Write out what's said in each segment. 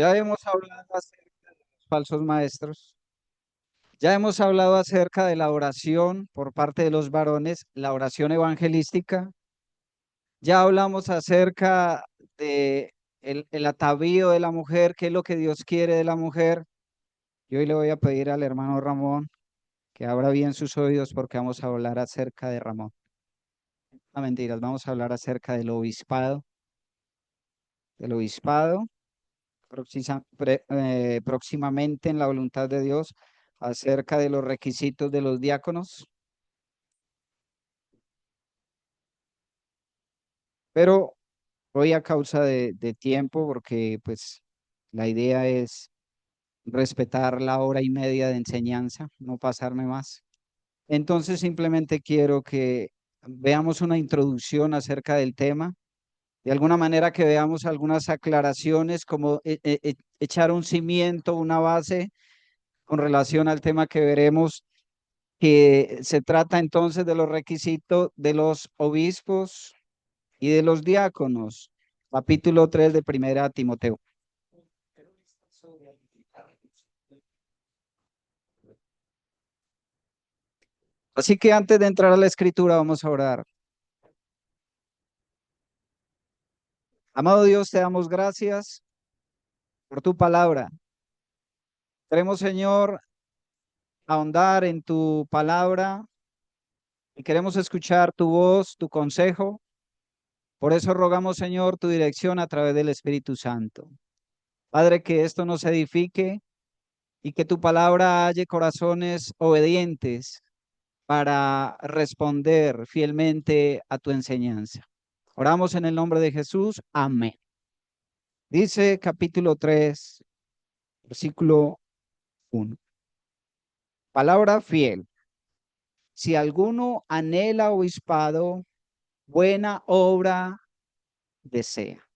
Ya hemos hablado acerca de los falsos maestros, ya hemos hablado acerca de la oración por parte de los varones, la oración evangelística, ya hablamos acerca de el atavío de la mujer, qué es lo que Dios quiere de la mujer. Y hoy le voy a pedir al hermano Ramón que abra bien sus oídos porque vamos a hablar acerca de Ramón. No mentiras, vamos a hablar acerca del obispado próximamente en la voluntad de Dios, acerca de los requisitos de los diáconos, pero hoy a causa de tiempo, porque pues la idea es respetar la hora y media de enseñanza, no pasarme más. Entonces simplemente quiero que veamos una introducción acerca del tema, de alguna manera que veamos algunas aclaraciones, como echar un cimiento, una base con relación al tema que veremos, que se trata entonces de los requisitos de los obispos y de los diáconos, capítulo 3 de Primera Timoteo. Así que antes de entrar a la escritura, vamos a orar. Amado Dios, te damos gracias por tu palabra. Queremos, Señor, ahondar en tu palabra y queremos escuchar tu voz, tu consejo. Por eso rogamos, Señor, tu dirección a través del Espíritu Santo. Padre, que esto nos edifique y que tu palabra halle corazones obedientes para responder fielmente a tu enseñanza. Oramos en el nombre de Jesús. Amén. Dice capítulo 3, versículo 1. Palabra fiel. Si alguno anhela obispado, buena obra desea.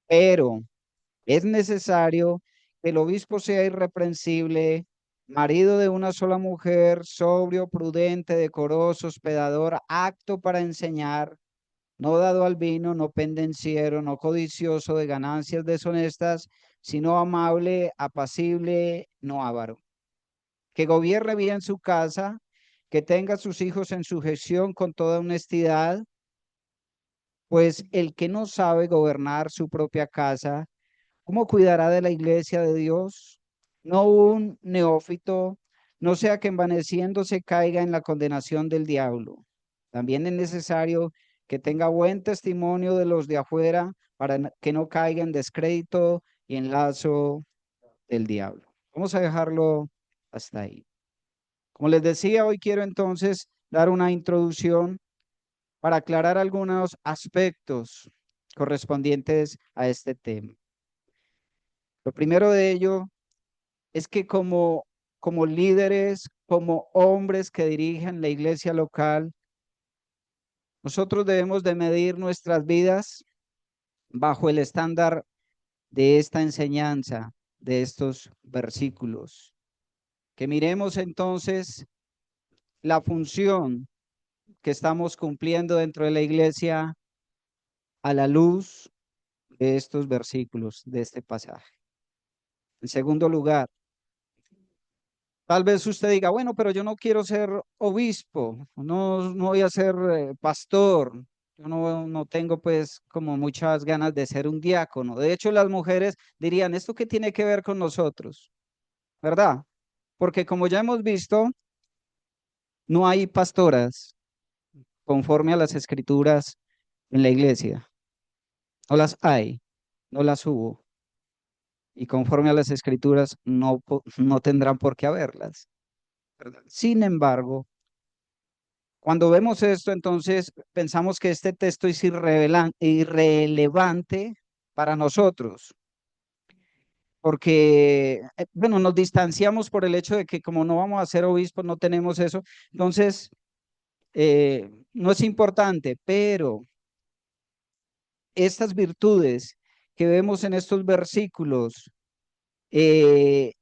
Pero es necesario que el obispo sea irreprensible, marido de una sola mujer, sobrio, prudente, decoroso, hospedador, apto para enseñar, no dado al vino, no pendenciero, no codicioso de ganancias deshonestas, sino amable, apacible, no avaro. Que gobierne bien su casa, que tenga a sus hijos en sujeción con toda honestidad, pues el que no sabe gobernar su propia casa, ¿cómo cuidará de la iglesia de Dios? No un neófito, no sea que envaneciéndose caiga en la condenación del diablo. También es necesario que tenga buen testimonio de los de afuera para que no caiga en descrédito y en lazo del diablo. Vamos a dejarlo hasta ahí. Como les decía, hoy quiero entonces dar una introducción para aclarar algunos aspectos correspondientes a este tema. Lo primero de ello es que como líderes, como hombres que dirigen la iglesia local, nosotros debemos de medir nuestras vidas bajo el estándar de esta enseñanza, de estos versículos. Que miremos entonces la función que estamos cumpliendo dentro de la iglesia a la luz de estos versículos, de este pasaje. En segundo lugar, tal vez usted diga, bueno, pero yo no quiero ser obispo, no voy a ser pastor, yo no tengo pues como muchas ganas de ser un diácono. De hecho, las mujeres dirían, ¿esto qué tiene que ver con nosotros? ¿Verdad? Porque como ya hemos visto, no hay pastoras conforme a las escrituras en la iglesia. No las hay, no las hubo. Y conforme a las escrituras no tendrán por qué haberlas, ¿verdad? Sin embargo, cuando vemos esto, entonces pensamos que este texto es irrelevante para nosotros, porque, bueno, nos distanciamos por el hecho de que como no vamos a ser obispos, no tenemos eso, entonces no es importante, pero estas virtudes que vemos en estos versículos eh,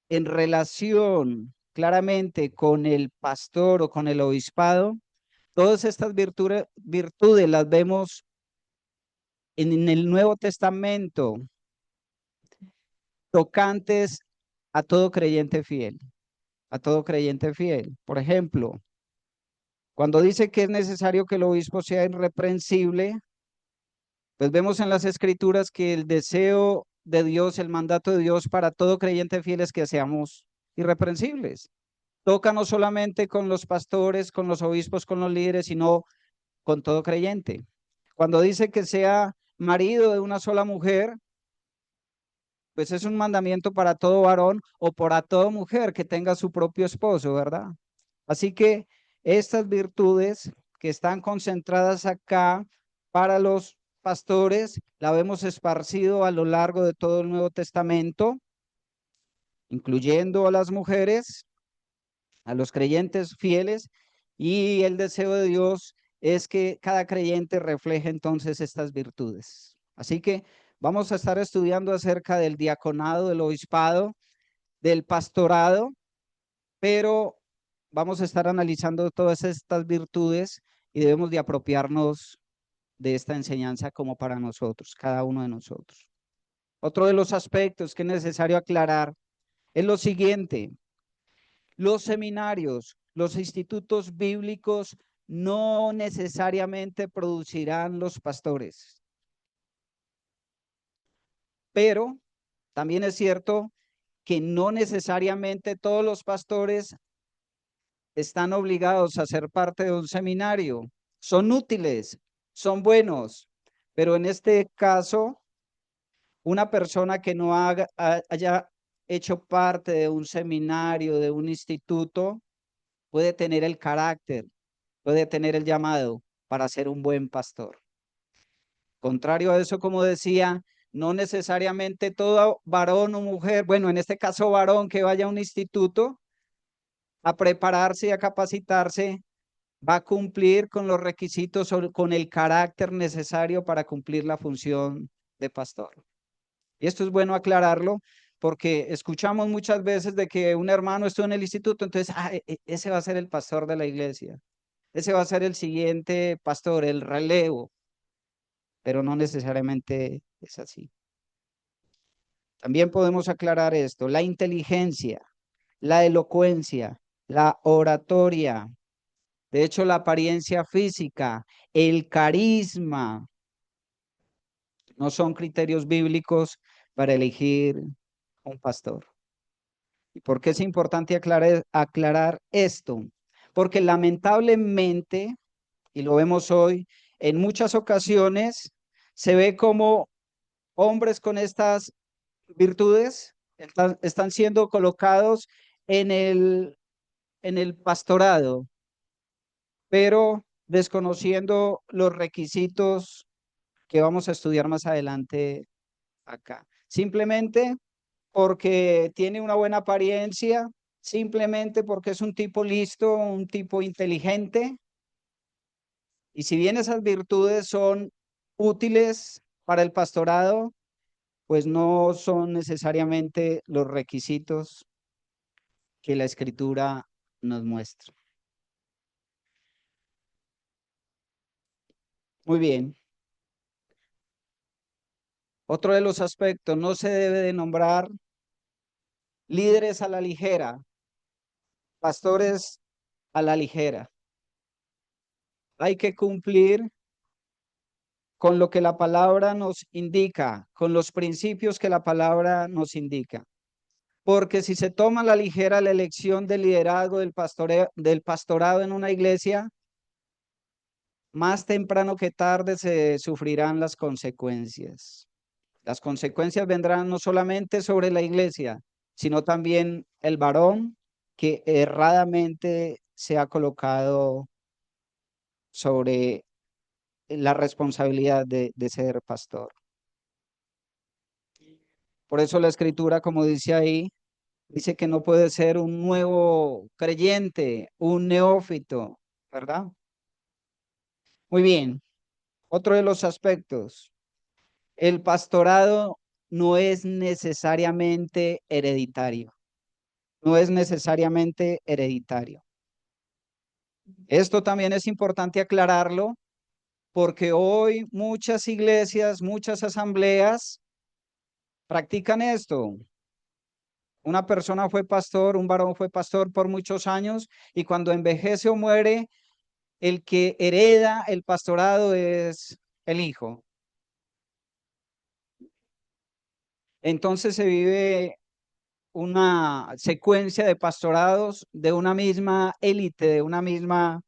en relación claramente con el pastor o con el obispado, todas estas virtudes las vemos en el Nuevo Testamento tocantes a todo creyente fiel, a todo creyente fiel. Por ejemplo, cuando dice que es necesario que el obispo sea irreprensible, pues vemos en las escrituras que el deseo de Dios, el mandato de Dios para todo creyente fiel es que seamos irreprensibles. Toca no solamente con los pastores, con los obispos, con los líderes, sino con todo creyente. Cuando dice que sea marido de una sola mujer, pues es un mandamiento para todo varón o para toda mujer que tenga su propio esposo, ¿verdad? Así que estas virtudes que están concentradas acá para los pastores, la vemos esparcido a lo largo de todo el Nuevo Testamento, incluyendo a las mujeres, a los creyentes fieles, y el deseo de Dios es que cada creyente refleje entonces estas virtudes. Así que vamos a estar estudiando acerca del diaconado, del obispado, del pastorado, pero vamos a estar analizando todas estas virtudes y debemos de apropiarnos de esta enseñanza como para nosotros, cada uno de nosotros. Otro de los aspectos que es necesario aclarar es lo siguiente: los seminarios, los institutos bíblicos no necesariamente producirán los pastores, pero también es cierto que no necesariamente todos los pastores están obligados a ser parte de un seminario. Son útiles, son buenos, pero en este caso, una persona que no haya hecho parte de un seminario, de un instituto, puede tener el carácter, puede tener el llamado para ser un buen pastor. Contrario a eso, como decía, no necesariamente todo varón o mujer, bueno, en este caso varón que vaya a un instituto a prepararse y a capacitarse, va a cumplir con los requisitos o con el carácter necesario para cumplir la función de pastor. Y esto es bueno aclararlo porque escuchamos muchas veces de que un hermano estuvo en el instituto, entonces ese va a ser el pastor de la iglesia, ese va a ser el siguiente pastor, el relevo, pero no necesariamente es así. También podemos aclarar esto: la inteligencia, la elocuencia, la oratoria, de hecho la apariencia física, el carisma, no son criterios bíblicos para elegir un pastor. ¿Y por qué es importante aclarar esto? Porque lamentablemente, y lo vemos hoy, en muchas ocasiones se ve como hombres con estas virtudes están siendo colocados en el pastorado, pero desconociendo los requisitos que vamos a estudiar más adelante acá. Simplemente porque tiene una buena apariencia, simplemente porque es un tipo listo, un tipo inteligente. Y si bien esas virtudes son útiles para el pastorado, pues no son necesariamente los requisitos que la escritura nos muestra. Muy bien. Otro de los aspectos: no se debe de nombrar líderes a la ligera, pastores a la ligera. Hay que cumplir con lo que la palabra nos indica, con los principios que la palabra nos indica. Porque si se toma a la ligera la elección del liderazgo del pastorado en una iglesia, más temprano que tarde se sufrirán las consecuencias. Las consecuencias vendrán no solamente sobre la iglesia, sino también el varón que erradamente se ha colocado sobre la responsabilidad de ser pastor. Por eso la escritura, como dice ahí, dice que no puede ser un nuevo creyente, un neófito, ¿verdad? Muy bien. Otro de los aspectos: el pastorado no es necesariamente hereditario. No es necesariamente hereditario. Esto también es importante aclararlo porque hoy muchas iglesias, muchas asambleas practican esto. Una persona fue pastor, un varón fue pastor por muchos años y cuando envejece o muere, el que hereda el pastorado es el hijo. Entonces se vive una secuencia de pastorados de una misma élite, de una misma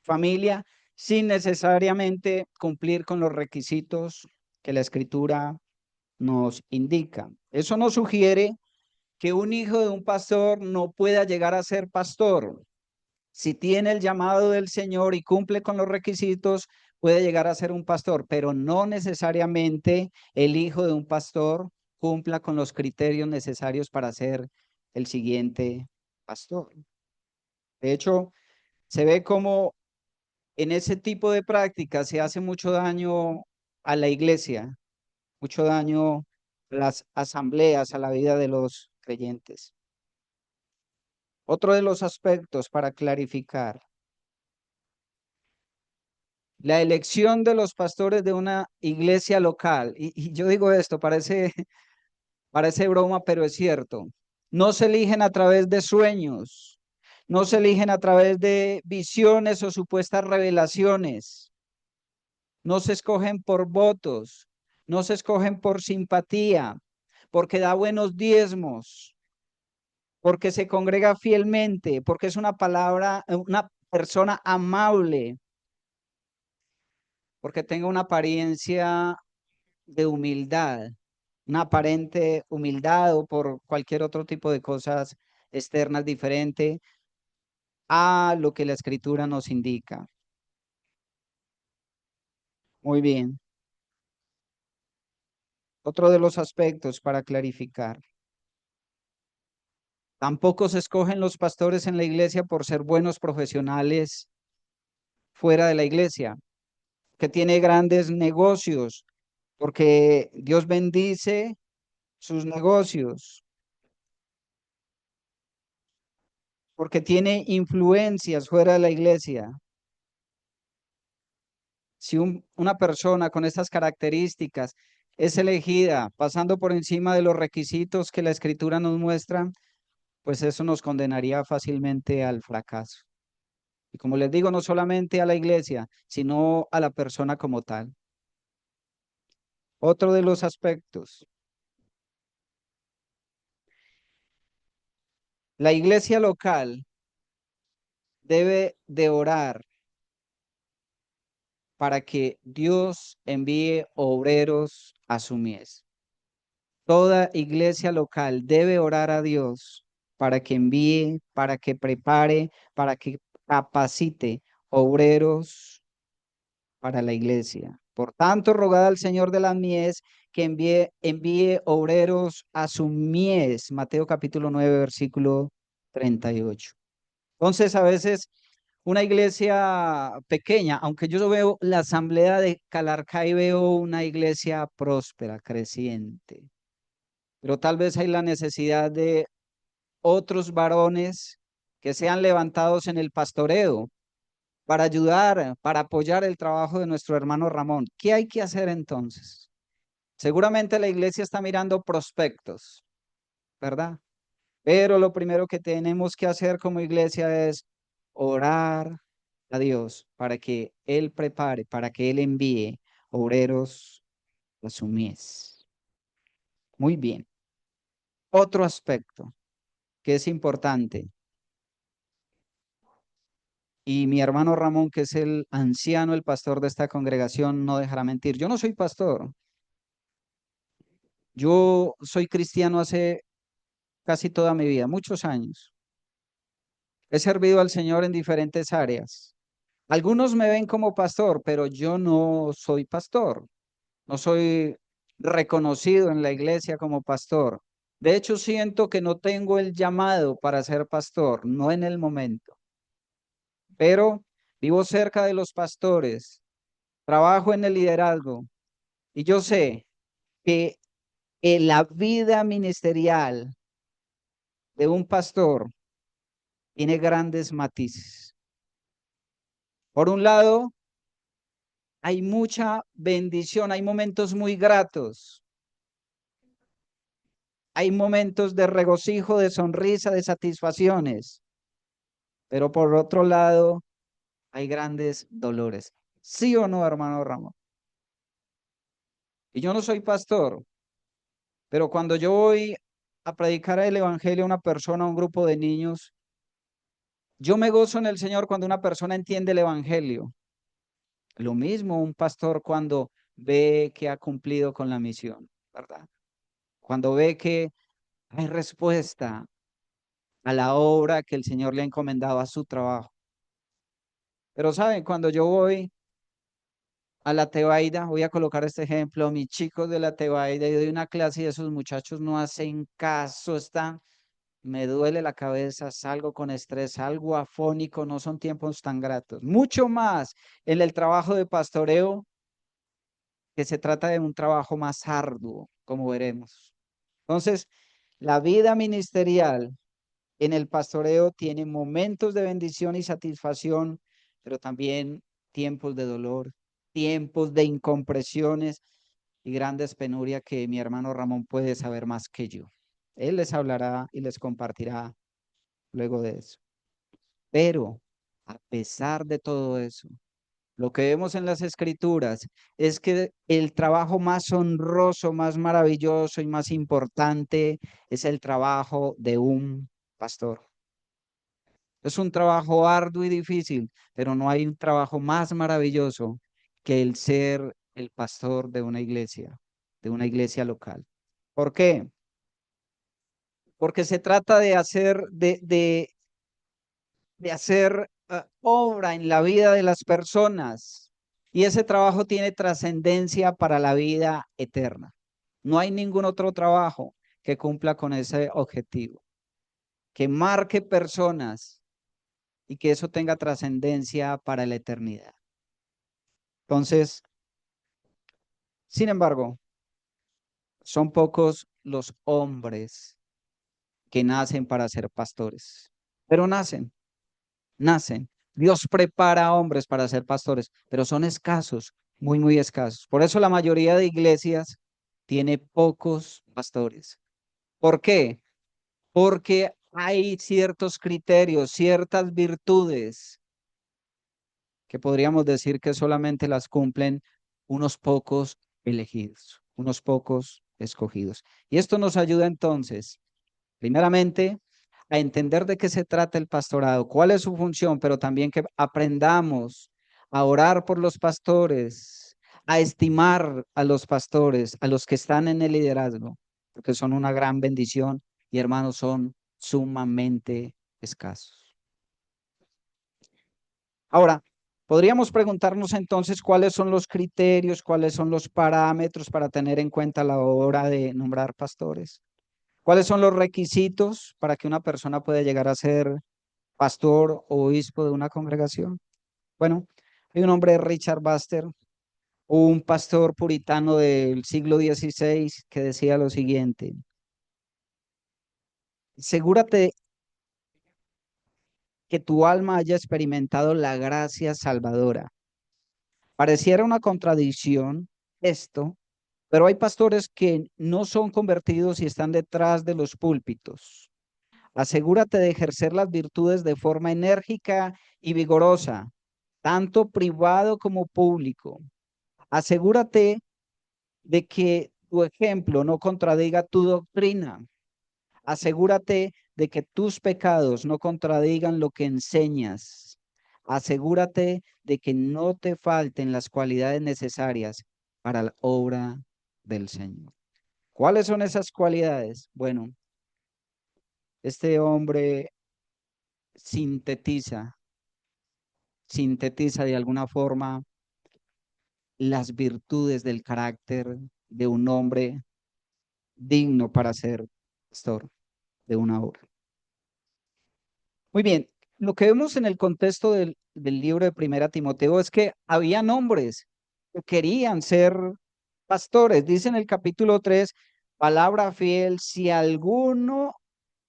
familia, sin necesariamente cumplir con los requisitos que la escritura nos indica. Eso nos sugiere que un hijo de un pastor no pueda llegar a ser pastor. Si tiene el llamado del Señor y cumple con los requisitos, puede llegar a ser un pastor, pero no necesariamente el hijo de un pastor cumpla con los criterios necesarios para ser el siguiente pastor. De hecho, se ve como en ese tipo de prácticas se hace mucho daño a la iglesia, mucho daño a las asambleas, a la vida de los creyentes. Otro de los aspectos para clarificar, la elección de los pastores de una iglesia local. Y yo digo esto, parece broma, pero es cierto. No se eligen a través de sueños, no se eligen a través de visiones o supuestas revelaciones, no se escogen por votos, no se escogen por simpatía, porque da buenos diezmos, porque se congrega fielmente, porque es una persona amable, porque tenga una apariencia de humildad, una aparente humildad o por cualquier otro tipo de cosas externas diferente a lo que la escritura nos indica. Muy bien. Otro de los aspectos para clarificar. Tampoco se escogen los pastores en la iglesia por ser buenos profesionales fuera de la iglesia, que tiene grandes negocios, porque Dios bendice sus negocios, porque tiene influencias fuera de la iglesia. Si una persona con estas características es elegida pasando por encima de los requisitos que la escritura nos muestra, pues eso nos condenaría fácilmente al fracaso. Y como les digo, no solamente a la iglesia, sino a la persona como tal. Otro de los aspectos, la iglesia local debe de orar para que Dios envíe obreros a su mies. Toda iglesia local debe orar a Dios para que envíe, para que prepare, para que capacite obreros para la iglesia. Por tanto, rogad al Señor de las mies que envíe obreros a su mies. Mateo capítulo 9, versículo 38. Entonces, a veces una iglesia pequeña, aunque yo veo la asamblea de Calarcá y veo una iglesia próspera, creciente, pero tal vez hay la necesidad de otros varones que sean levantados en el pastoreo para ayudar, para apoyar el trabajo de nuestro hermano Ramón. ¿Qué hay que hacer entonces? Seguramente la iglesia está mirando prospectos, ¿verdad? Pero lo primero que tenemos que hacer como iglesia es orar a Dios para que Él prepare, para que Él envíe obreros a su mies. Muy bien. Otro aspecto que es importante. Y mi hermano Ramón, que es el anciano, el pastor de esta congregación, no dejará mentir. Yo no soy pastor. Yo soy cristiano hace casi toda mi vida, muchos años. He servido al Señor en diferentes áreas. Algunos me ven como pastor, pero yo no soy pastor. No soy reconocido en la iglesia como pastor. De hecho, siento que no tengo el llamado para ser pastor, no en el momento, pero vivo cerca de los pastores, trabajo en el liderazgo y yo sé que en la vida ministerial de un pastor tiene grandes matices. Por un lado, hay mucha bendición, hay momentos muy gratos, hay momentos de regocijo, de sonrisa, de satisfacciones, pero por otro lado hay grandes dolores. ¿Sí o no, hermano Ramón? Y yo no soy pastor, pero cuando yo voy a predicar el evangelio a una persona, a un grupo de niños, yo me gozo en el Señor cuando una persona entiende el evangelio. Lo mismo un pastor cuando ve que ha cumplido con la misión, ¿verdad? Cuando ve que hay respuesta a la obra que el Señor le ha encomendado, a su trabajo. Pero saben, cuando yo voy a la Tebaida, voy a colocar este ejemplo, mis chicos de la Tebaida, y doy una clase y esos muchachos no hacen caso, están, me duele la cabeza, salgo con estrés, algo afónico, no son tiempos tan gratos. Mucho más en el trabajo de pastoreo, que se trata de un trabajo más arduo, como veremos. Entonces, la vida ministerial en el pastoreo tiene momentos de bendición y satisfacción, pero también tiempos de dolor, tiempos de incompresiones y grandes penurias que mi hermano Ramón puede saber más que yo. Él les hablará y les compartirá luego de eso. Pero a pesar de todo eso, lo que vemos en las escrituras es que el trabajo más honroso, más maravilloso y más importante es el trabajo de un pastor. Es un trabajo arduo y difícil, pero no hay un trabajo más maravilloso que el ser el pastor de una iglesia local. ¿Por qué? Porque se trata de hacer, de hacer obra en la vida de las personas. Y ese trabajo tiene trascendencia para la vida eterna. No hay ningún otro trabajo que cumpla con ese objetivo, que marque personas y que eso tenga trascendencia para la eternidad. Entonces, sin embargo, son pocos los hombres que nacen para ser pastores, pero nacen. Dios prepara hombres para ser pastores, pero son escasos, muy, muy escasos. Por eso la mayoría de iglesias tiene pocos pastores. ¿Por qué? Porque hay ciertos criterios, ciertas virtudes que podríamos decir que solamente las cumplen unos pocos elegidos, unos pocos escogidos. Y esto nos ayuda entonces, primeramente, a entender de qué se trata el pastorado, cuál es su función, pero también que aprendamos a orar por los pastores, a estimar a los pastores, a los que están en el liderazgo, porque son una gran bendición y hermanos, son sumamente escasos. Ahora, podríamos preguntarnos entonces cuáles son los criterios, cuáles son los parámetros para tener en cuenta a la hora de nombrar pastores. ¿Cuáles son los requisitos para que una persona pueda llegar a ser pastor o obispo de una congregación? Bueno, hay un hombre, Richard Baxter, un pastor puritano del siglo XVI, que decía lo siguiente: asegúrate que tu alma haya experimentado la gracia salvadora. Pareciera una contradicción esto, pero hay pastores que no son convertidos y están detrás de los púlpitos. Asegúrate de ejercer las virtudes de forma enérgica y vigorosa, tanto privado como público. Asegúrate de que tu ejemplo no contradiga tu doctrina. Asegúrate de que tus pecados no contradigan lo que enseñas. Asegúrate de que no te falten las cualidades necesarias para la obra del Señor. ¿Cuáles son esas cualidades? Bueno, este hombre sintetiza, sintetiza de alguna forma las virtudes del carácter de un hombre digno para ser pastor de una obra. Muy bien, lo que vemos en el contexto del libro de Primera Timoteo es que había hombres que querían ser pastores. Dice en el capítulo 3, palabra fiel, si alguno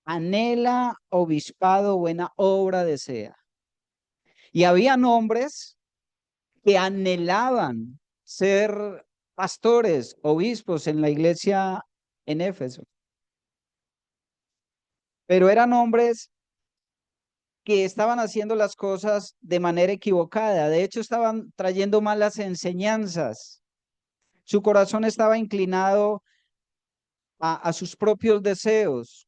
anhela obispado, buena obra desea. Y había hombres que anhelaban ser pastores, obispos en la iglesia en Éfeso, pero eran hombres que estaban haciendo las cosas de manera equivocada. De hecho, estaban trayendo malas enseñanzas. Su corazón estaba inclinado a sus propios deseos.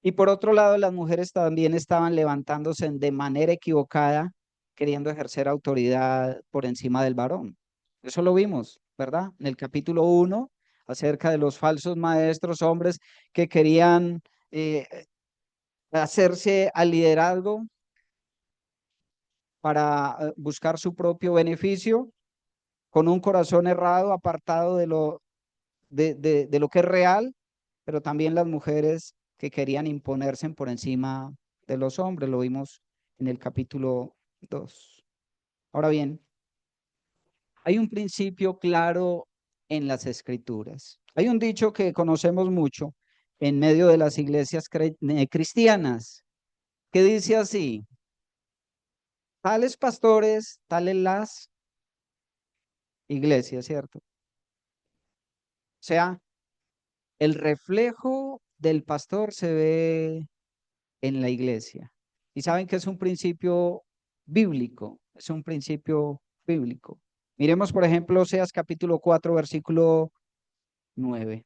Y por otro lado, las mujeres también estaban levantándose de manera equivocada, queriendo ejercer autoridad por encima del varón. Eso lo vimos, ¿verdad? En el capítulo 1, acerca de los falsos maestros, hombres que querían eh, hacerse al liderazgo para buscar su propio beneficio, con un corazón errado, apartado de lo que es real, pero también las mujeres que querían imponerse por encima de los hombres, lo vimos en el capítulo 2. Ahora bien, hay un principio claro en las escrituras. Hay un dicho que conocemos mucho en medio de las iglesias cristianas, que dice así: tales pastores, tales las iglesias, ¿cierto? O sea, el reflejo del pastor se ve en la iglesia. Y saben que es un principio bíblico, es un principio bíblico. Miremos, por ejemplo, Oseas capítulo 4, versículo 9.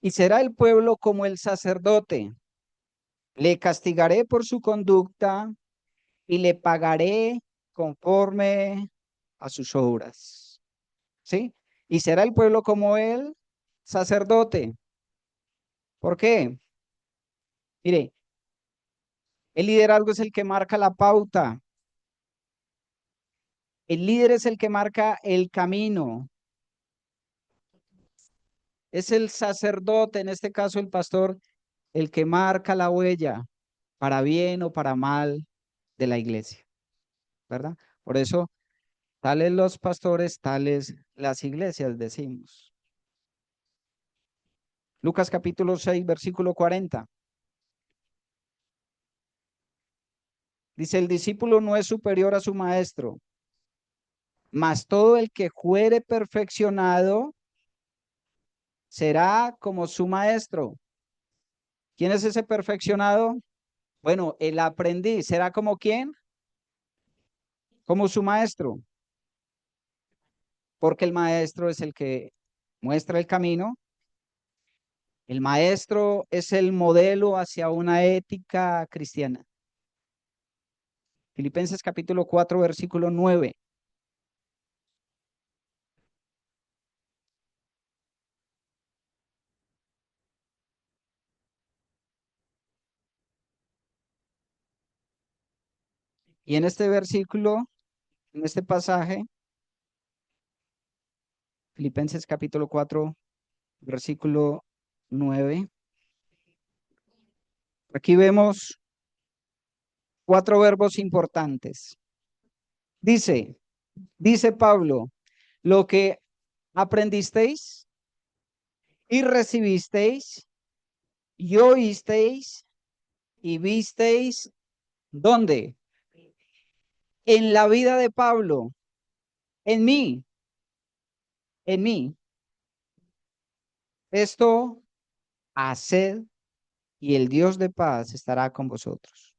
Y será el pueblo como el sacerdote. Le castigaré por su conducta y le pagaré conforme a sus obras. ¿Sí? Y será el pueblo como el sacerdote. ¿Por qué? Mire, el liderazgo es el que marca la pauta. El líder es el que marca el camino. Es el sacerdote, en este caso el pastor, el que marca la huella, para bien o para mal, de la iglesia, ¿verdad? Por eso, tales los pastores, tales las iglesias, decimos. Lucas capítulo 6, versículo 40. Dice: el discípulo no es superior a su maestro, mas todo el que fuere perfeccionado será como su maestro. ¿Quién es ese perfeccionado? Bueno, el aprendiz. ¿Será como quién? Como su maestro, porque el maestro es el que muestra el camino. El maestro es el modelo hacia una ética cristiana. Filipenses capítulo 4, versículo 9. Y en este versículo, en este pasaje, Filipenses capítulo 4, versículo 9, aquí vemos cuatro verbos importantes. Dice, dice Pablo, lo que aprendisteis y recibisteis y oísteis y visteis, ¿dónde? En la vida de Pablo, en mí, en mí. Esto haced y el Dios de paz estará con vosotros.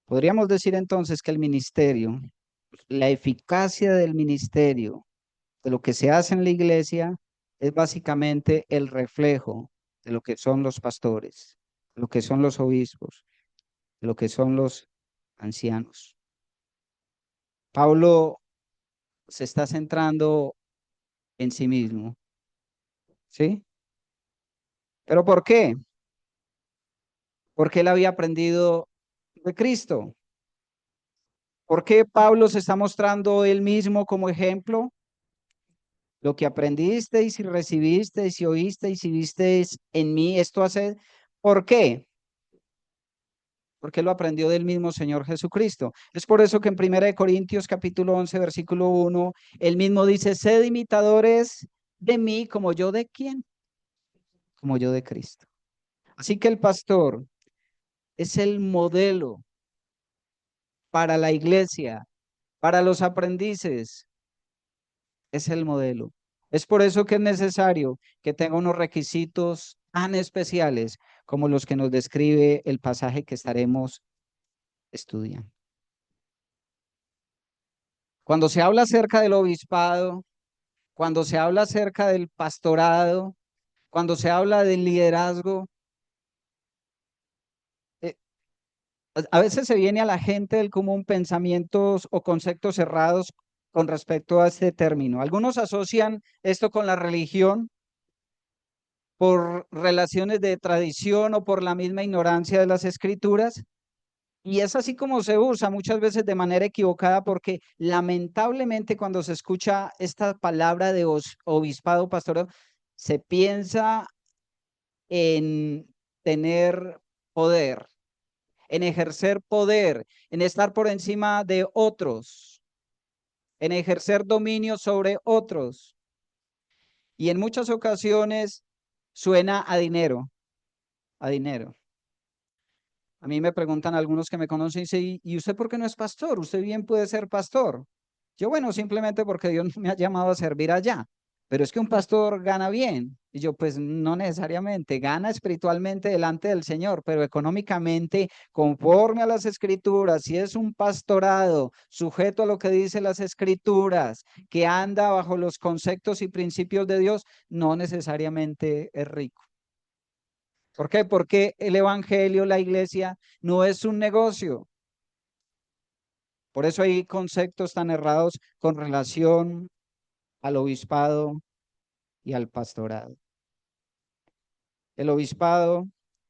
Podríamos decir entonces que el ministerio, la eficacia del ministerio, de lo que se hace en la iglesia, es básicamente el reflejo de lo que son los pastores, de lo que son los obispos, de lo que son los ancianos. Pablo se está centrando en sí mismo, ¿sí? ¿Pero por qué? Porque él había aprendido de Cristo. ¿Por qué Pablo se está mostrando él mismo como ejemplo? Lo que aprendisteis y recibisteis y oísteis y visteis en mí, esto hace. ¿Por qué? Porque lo aprendió del mismo Señor Jesucristo. Es por eso que en 1 Corintios capítulo 11, versículo 1, él mismo dice: sed imitadores de mí como yo de quién. como yo de Cristo. Así que el pastor es el modelo para la iglesia, para los aprendices, es el modelo. Es por eso que es necesario que tenga unos requisitos tan especiales como los que nos describe el pasaje que estaremos estudiando. Cuando se habla acerca del obispado, cuando se habla acerca del pastorado, cuando se habla del liderazgo, eh, a veces se viene a la gente del común pensamientos o conceptos cerrados con respecto a este término. Algunos asocian esto con la religión por relaciones de tradición o por la misma ignorancia de las escrituras. Y es así como se usa muchas veces de manera equivocada porque lamentablemente cuando se escucha esta palabra de obispado pastorado, se piensa en tener poder, en ejercer poder, en estar por encima de otros, en ejercer dominio sobre otros. Y en muchas ocasiones suena a dinero, a dinero. A mí me preguntan algunos que me conocen y dicen, ¿y usted por qué no es pastor? Usted bien puede ser pastor. Yo, bueno, simplemente porque Dios me ha llamado a servir allá. Pero es que un pastor gana bien. Y yo, pues no necesariamente, gana espiritualmente delante del Señor, pero económicamente, conforme a las escrituras, si es un pastorado sujeto a lo que dicen las escrituras, que anda bajo los conceptos y principios de Dios, no necesariamente es rico. ¿Por qué? Porque el evangelio, la iglesia, no es un negocio. Por eso hay conceptos tan errados con relación al obispado y al pastorado. El obispado,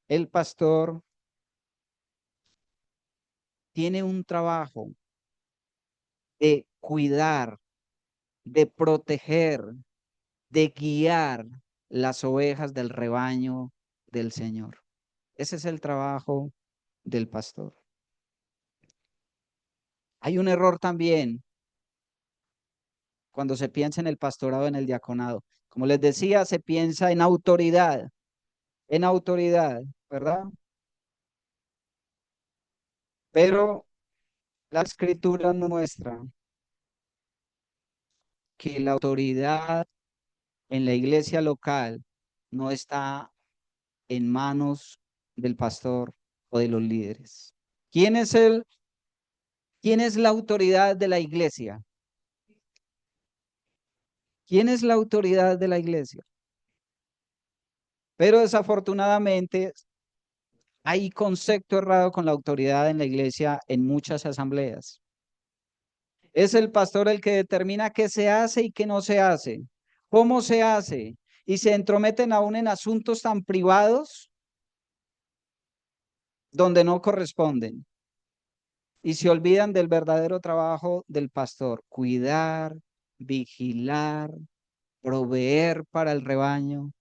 el pastor, tiene un trabajo de cuidar, de proteger, de guiar las ovejas del rebaño del Señor. Ese es el trabajo del pastor. Hay un error también cuando se piensa en el pastorado, en el diaconado. Como les decía, se piensa en autoridad, ¿verdad? Pero la escritura nos muestra que la autoridad en la iglesia local no está en manos del pastor o de los líderes. ¿Quién es quién es la autoridad de la iglesia? ¿Quién es la autoridad de la iglesia? Pero desafortunadamente hay concepto errado con la autoridad en la iglesia en muchas asambleas. Es el pastor el que determina qué se hace y qué no se hace, cómo se hace, y se entrometen aún en asuntos tan privados donde no corresponden y se olvidan del verdadero trabajo del pastor, cuidar, vigilar, proveer para el rebaño,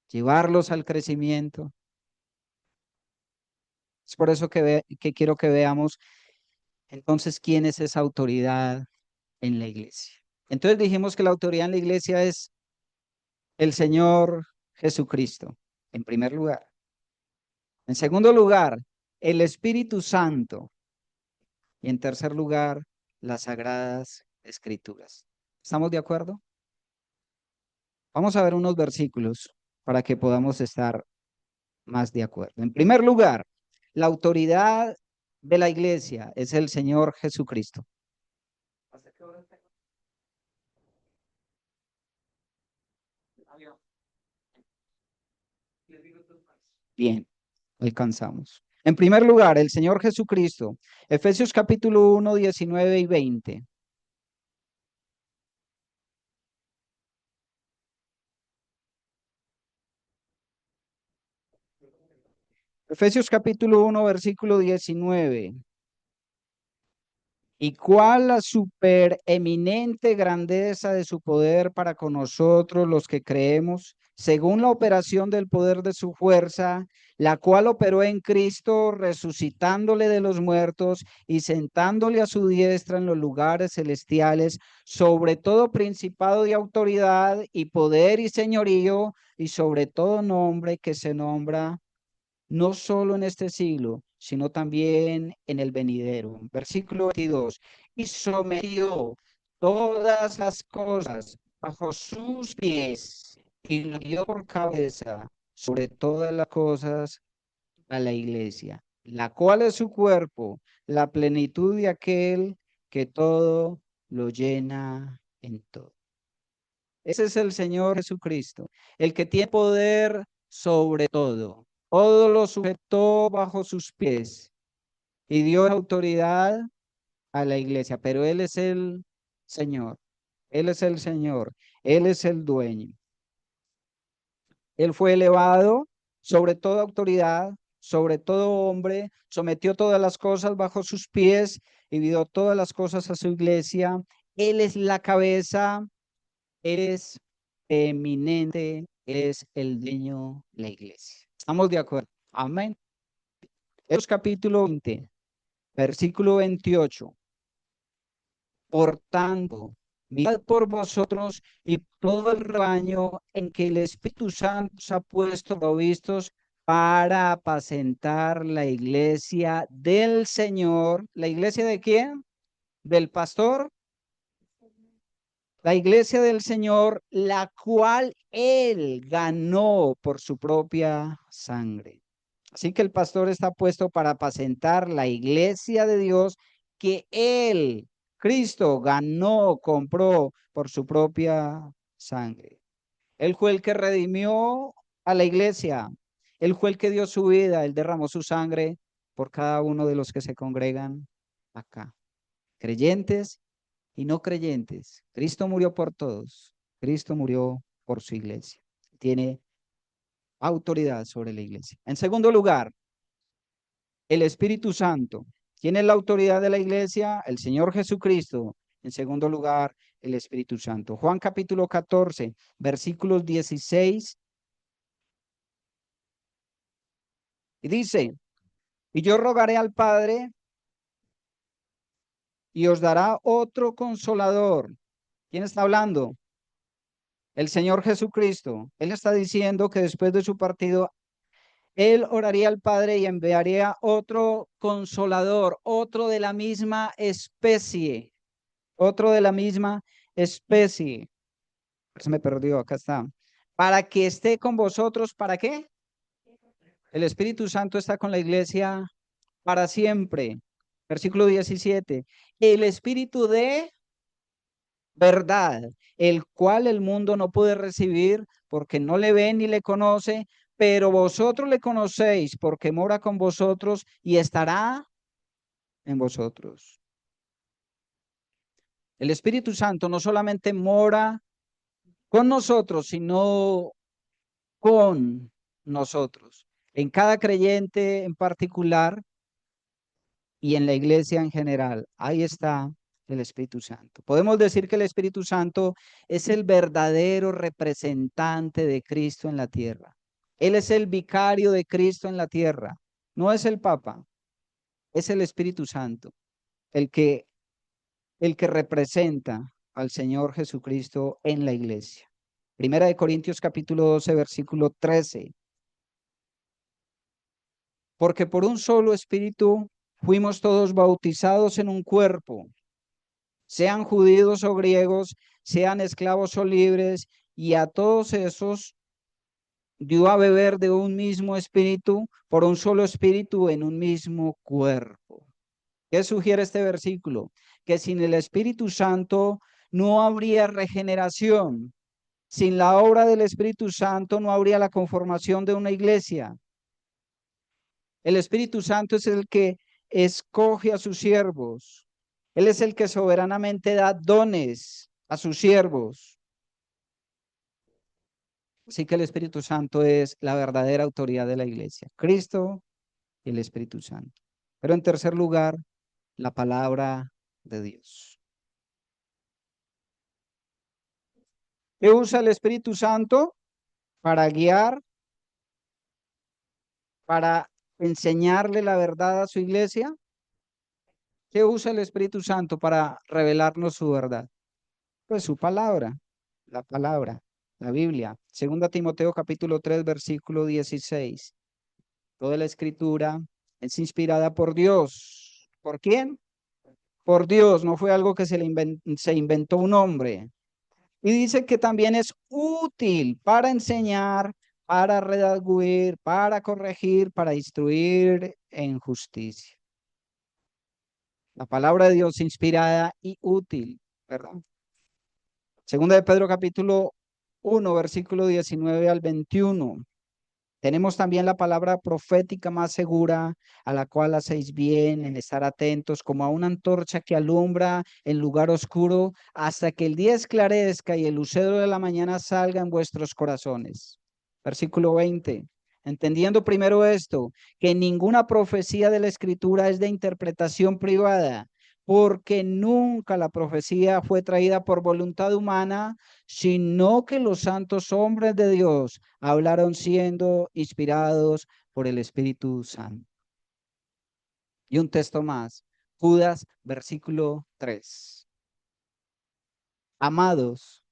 llevarlos al crecimiento. Es por eso que quiero que veamos entonces quién es esa autoridad en la iglesia. Entonces dijimos que la autoridad en la iglesia es el Señor Jesucristo, en primer lugar. En segundo lugar, el Espíritu Santo. Y en tercer lugar, las Sagradas Escrituras. ¿Estamos de acuerdo? Vamos a ver unos versículos para que podamos estar más de acuerdo. En primer lugar, la autoridad de la iglesia es el Señor Jesucristo. Bien, alcanzamos. En primer lugar, el Señor Jesucristo. Efesios capítulo 1, 19 y 20. Efesios capítulo 1, versículo 19. ¿Y cuál la supereminente grandeza de su poder para con nosotros los que creemos, según la operación del poder de su fuerza, la cual operó en Cristo, resucitándole de los muertos y sentándole a su diestra en los lugares celestiales, sobre todo principado y autoridad y poder y señorío, y sobre todo nombre que se nombra no solo en este siglo, sino también en el venidero. Versículo 22. Y sometió todas las cosas bajo sus pies y lo dio por cabeza sobre todas las cosas a la iglesia, la cual es su cuerpo, la plenitud de aquel que todo lo llena en todo. Ese es el Señor Jesucristo, el que tiene poder sobre todo. Todo lo sujetó bajo sus pies y dio autoridad a la iglesia, pero Él es el Señor, Él es el Señor, Él es el dueño. Él fue elevado sobre toda autoridad, sobre todo hombre, sometió todas las cosas bajo sus pies y dio todas las cosas a su iglesia. Él es la cabeza, eres eminente, es el dueño de la iglesia. ¿Estamos de acuerdo? Amén. Hechos capítulo 20, versículo 28. Por tanto, mirad por vosotros y todo el rebaño en que el Espíritu Santo os ha puesto provistos para apacentar la iglesia del Señor. ¿La iglesia de quién? Del pastor. La iglesia del Señor, la cual Él ganó por su propia sangre. Así que el pastor está puesto para apacentar la iglesia de Dios que Él, Cristo, ganó, compró por su propia sangre. Él fue el que redimió a la iglesia. Él fue el que dio su vida. Él derramó su sangre por cada uno de los que se congregan acá. Creyentes y no creyentes. Cristo murió por todos. Cristo murió por su iglesia. Tiene autoridad sobre la iglesia. En segundo lugar, el Espíritu Santo. ¿Quién es la autoridad de la iglesia? El Señor Jesucristo. En segundo lugar, el Espíritu Santo. Juan capítulo 14, versículos 16. Y dice, y yo rogaré al Padre y os dará otro consolador. ¿Quién está hablando? El Señor Jesucristo. Él está diciendo que después de su partido él oraría al Padre y enviaría otro consolador, otro de la misma especie, otro de la misma especie. Se me perdió, acá está. Para que esté con vosotros, ¿para qué? El Espíritu Santo está con la iglesia para siempre. Versículo 17. El Espíritu de verdad, el cual el mundo no puede recibir porque no le ve ni le conoce, pero vosotros le conocéis porque mora con vosotros y estará en vosotros. El Espíritu Santo no solamente mora con nosotros, sino con nosotros. En cada creyente en particular y en la iglesia en general. Ahí está el Espíritu Santo. Podemos decir que el Espíritu Santo es el verdadero representante de Cristo en la tierra. Él es el vicario de Cristo en la tierra. No es el Papa, es el Espíritu Santo, el que, el que representa al Señor Jesucristo en la iglesia. Primera de Corintios capítulo 12, versículo 13. Porque por un solo espíritu fuimos todos bautizados en un cuerpo, sean judíos o griegos, sean esclavos o libres, y a todos esos dio a beber de un mismo espíritu, por un solo espíritu en un mismo cuerpo. ¿Qué sugiere este versículo? Que sin el Espíritu Santo no habría regeneración. Sin la obra del Espíritu Santo no habría la conformación de una iglesia. El Espíritu Santo es el que escoge a sus siervos. Él es el que soberanamente da dones a sus siervos. Así que el Espíritu Santo es la verdadera autoridad de la iglesia. Cristo y el Espíritu Santo. Pero en tercer lugar, la palabra de Dios. ¿Qué usa el Espíritu Santo? para guiar, para enseñarle la verdad a su iglesia. ¿Qué usa el Espíritu Santo para revelarnos su verdad? Pues su palabra, la palabra, la Biblia. Segunda Timoteo capítulo 3 versículo 16. Toda la escritura es inspirada por Dios. ¿Por quién? Por Dios, no fue algo que se inventó un hombre. Y dice que también es útil para enseñar, para redarguir, para corregir, para instruir en justicia. La palabra de Dios inspirada y útil, ¿verdad? Segunda de Pedro capítulo 1, versículo 19 al 21. Tenemos también la palabra profética más segura, a la cual hacéis bien en estar atentos, como a una antorcha que alumbra en lugar oscuro, hasta que el día esclarezca y el lucero de la mañana salga en vuestros corazones. Versículo 20. Entendiendo primero esto, que ninguna profecía de la Escritura es de interpretación privada, porque nunca la profecía fue traída por voluntad humana, sino que los santos hombres de Dios hablaron siendo inspirados por el Espíritu Santo. Y un texto más, Judas, versículo 3. Amados,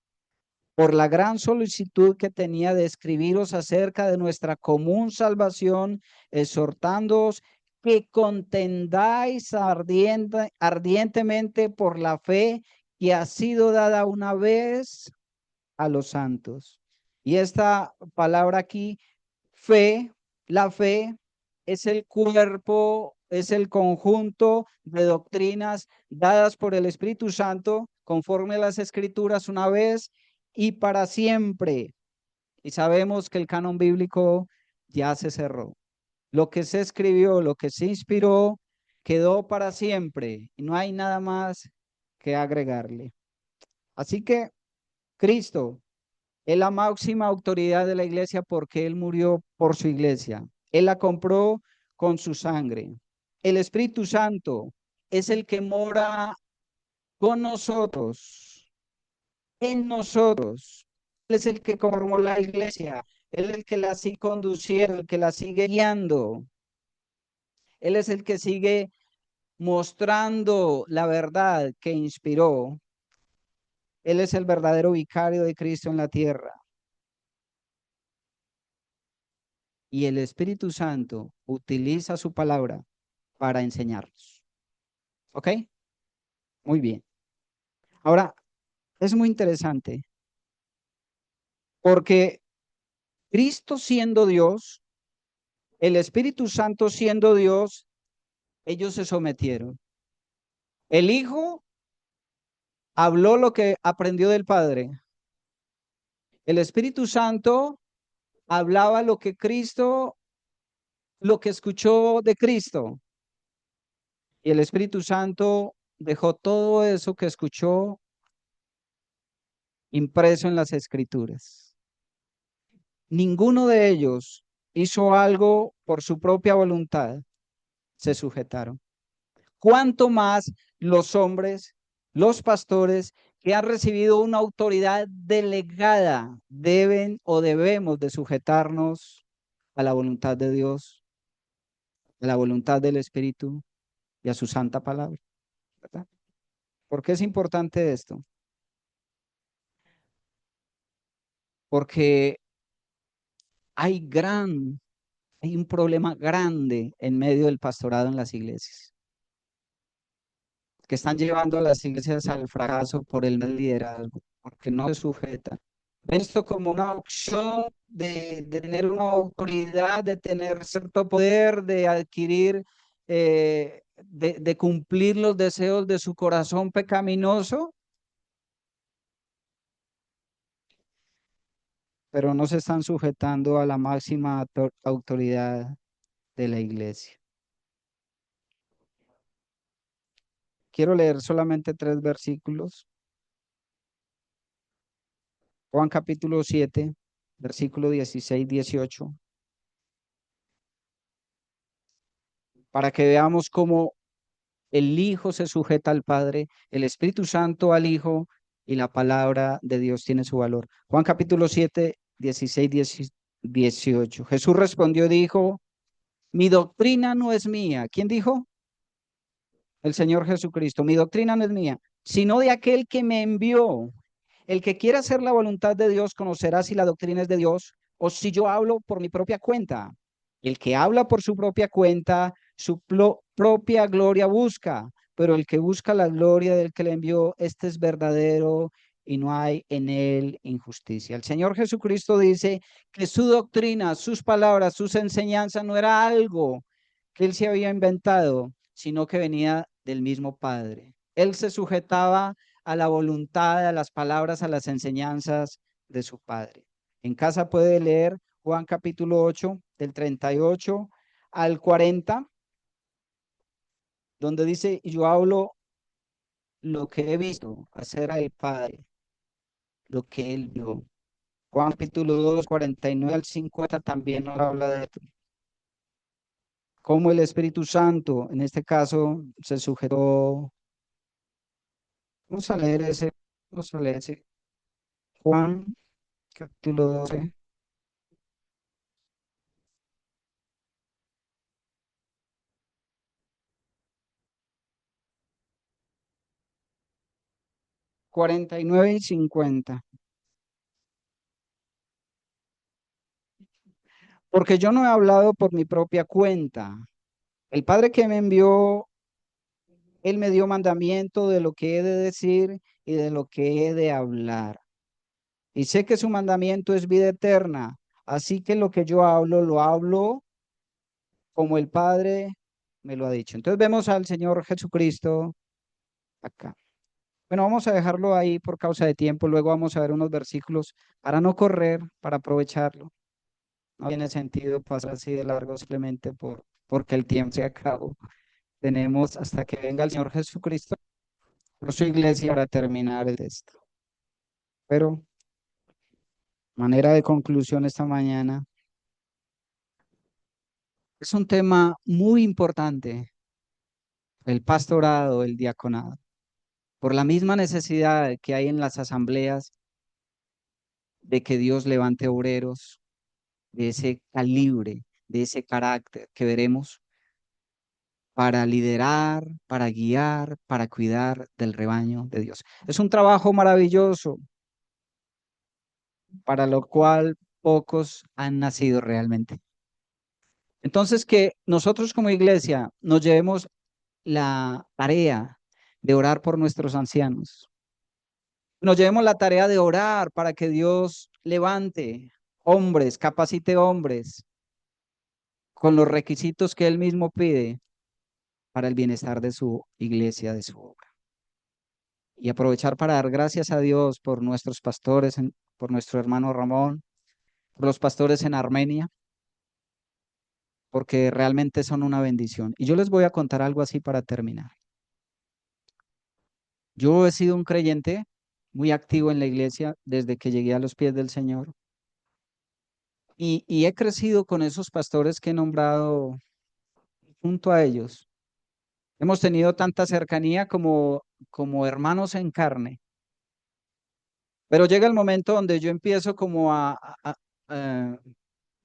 por la gran solicitud que tenía de escribiros acerca de nuestra común salvación, exhortándoos que contendáis ardientemente por la fe que ha sido dada una vez a los santos. Y esta palabra aquí, fe, la fe es el cuerpo, es el conjunto de doctrinas dadas por el Espíritu Santo conforme a las Escrituras una vez y para siempre. Y sabemos que el canon bíblico ya se cerró. Lo que se escribió, lo que se inspiró, quedó para siempre y no hay nada más que agregarle. Así que Cristo es la máxima autoridad de la iglesia porque Él murió por su iglesia. Él la compró con su sangre. El Espíritu Santo es el que mora con nosotros, en nosotros. Él es el que formó la iglesia. Él es el que la sigue conduciendo, el que la sigue guiando. Él es el que sigue mostrando la verdad que inspiró. Él es el verdadero vicario de Cristo en la tierra. Y el Espíritu Santo utiliza su palabra para enseñarnos. ¿Ok? Muy bien. Ahora, es muy interesante porque Cristo siendo Dios, el Espíritu Santo siendo Dios, ellos se sometieron. El Hijo habló lo que aprendió del Padre. El Espíritu Santo hablaba lo que Cristo, lo que escuchó de Cristo. Y el Espíritu Santo dejó todo eso que escuchó impreso en las Escrituras. Ninguno de ellos hizo algo por su propia voluntad, se sujetaron. ¿Cuánto más los hombres, los pastores que han recibido una autoridad delegada deben o debemos de sujetarnos a la voluntad de Dios, a la voluntad del Espíritu y a su santa palabra? ¿Verdad? ¿Por qué es importante esto? Porque hay hay un problema grande en medio del pastorado en las iglesias, que están llevando a las iglesias al fracaso por el mal liderazgo, porque no se sujetan. Ven esto como una opción de tener una autoridad, de tener cierto poder, de adquirir, de cumplir los deseos de su corazón pecaminoso, pero no se están sujetando a la máxima autoridad de la iglesia. Quiero leer solamente 3 versículos. Juan capítulo 7, versículo 16-18, para que veamos cómo el Hijo se sujeta al Padre, el Espíritu Santo al Hijo y la palabra de Dios tiene su valor. Juan capítulo 7, 16, 18. Jesús respondió, dijo, mi doctrina no es mía. ¿Quién dijo? El Señor Jesucristo. Mi doctrina no es mía, sino de aquel que me envió. El que quiera hacer la voluntad de Dios conocerá si la doctrina es de Dios o si yo hablo por mi propia cuenta. El que habla por su propia cuenta, su propia gloria busca, pero el que busca la gloria del que le envió, este es verdadero y no hay en él injusticia. El Señor Jesucristo dice que su doctrina, sus palabras, sus enseñanzas no era algo que él se había inventado, sino que venía del mismo Padre. Él se sujetaba a la voluntad, a las palabras, a las enseñanzas de su Padre. En casa puede leer Juan capítulo 8, del 38 al 40, donde dice, yo hablo lo que he visto hacer al Padre, lo que él vio. Juan capítulo 2, 49 al 50 también nos habla de cómo el Espíritu Santo, en este caso, se sujetó. Vamos a leer ese, vamos a leer ese. Juan capítulo 12, 49 y 50. Porque yo no he hablado por mi propia cuenta. El Padre que me envió, Él me dio mandamiento de lo que he de decir y de lo que he de hablar. Y sé que su mandamiento es vida eterna. Así que lo que yo hablo, lo hablo como el Padre me lo ha dicho. Entonces vemos al Señor Jesucristo acá. Bueno, vamos a dejarlo ahí por causa de tiempo. Luego vamos a ver unos versículos para no correr, para aprovecharlo. No tiene sentido pasar así de largo simplemente porque el tiempo se acabó. Tenemos hasta que venga el Señor Jesucristo por su iglesia para terminar el texto. Pero, manera de conclusión esta mañana, es un tema muy importante, el pastorado, el diaconado, por la misma necesidad que hay en las asambleas de que Dios levante obreros de ese calibre, de ese carácter que veremos para liderar, para guiar, para cuidar del rebaño de Dios. Es un trabajo maravilloso para lo cual pocos han nacido realmente. Entonces, que nosotros como iglesia nos llevemos la tarea de orar por nuestros ancianos. Nos llevemos la tarea de orar para que Dios levante hombres, capacite hombres con los requisitos que Él mismo pide para el bienestar de su iglesia, de su obra. Y aprovechar para dar gracias a Dios por nuestros pastores, por nuestro hermano Ramón, por los pastores en Armenia, porque realmente son una bendición. Y yo les voy a contar algo así para terminar. Yo he sido un creyente muy activo en la iglesia desde que llegué a los pies del Señor y he crecido con esos pastores que he nombrado junto a ellos. Hemos tenido tanta cercanía como hermanos en carne, pero llega el momento donde yo empiezo como a-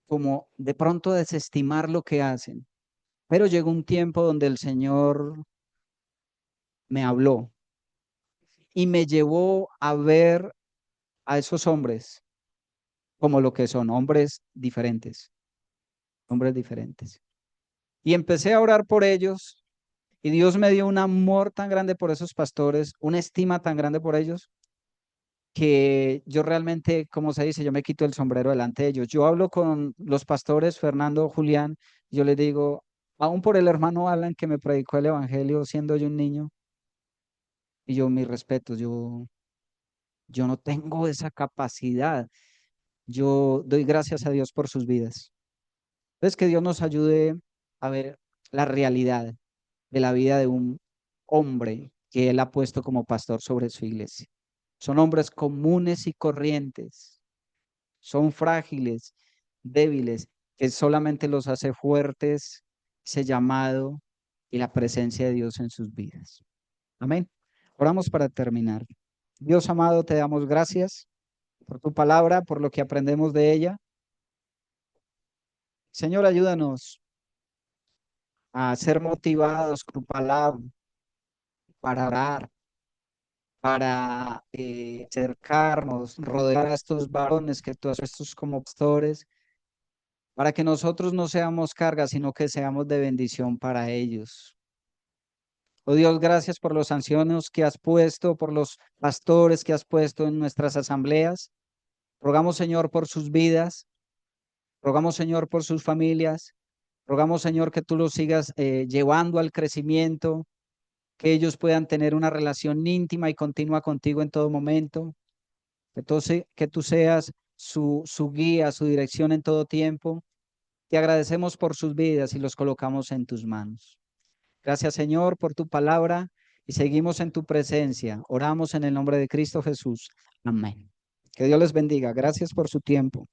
como de pronto desestimar lo que hacen. Pero llegó un tiempo donde el Señor me habló y me llevó a ver a esos hombres como lo que son, hombres diferentes, hombres diferentes. Y empecé a orar por ellos y Dios me dio un amor tan grande por esos pastores, una estima tan grande por ellos, que yo realmente, como se dice, yo me quito el sombrero delante de ellos. Yo hablo con los pastores, Fernando, Julián, yo les digo, aún por el hermano Alan que me predicó el evangelio siendo yo un niño, y yo mis respetos, yo no tengo esa capacidad. Yo doy gracias a Dios por sus vidas. Es que Dios nos ayude a ver la realidad de la vida de un hombre que Él ha puesto como pastor sobre su iglesia. Son hombres comunes y corrientes, son frágiles, débiles, que solamente los hace fuertes ese llamado y la presencia de Dios en sus vidas. Amén. Oramos para terminar. Dios amado, te damos gracias por tu palabra, por lo que aprendemos de ella. Señor, ayúdanos a ser motivados por tu palabra para orar, para acercarnos, rodear a estos varones que tú has puesto como pastores, para que nosotros no seamos carga, sino que seamos de bendición para ellos. Oh Dios, gracias por los ancianos que has puesto, por los pastores que has puesto en nuestras asambleas. Rogamos, Señor, por sus vidas, rogamos, Señor, por sus familias, rogamos, Señor, que tú los sigas llevando al crecimiento, que ellos puedan tener una relación íntima y continua contigo en todo momento, que tú seas su guía, su dirección en todo tiempo. Te agradecemos por sus vidas y los colocamos en tus manos. Gracias, Señor, por tu palabra y seguimos en tu presencia. Oramos en el nombre de Cristo Jesús. Amén. Que Dios les bendiga. Gracias por su tiempo.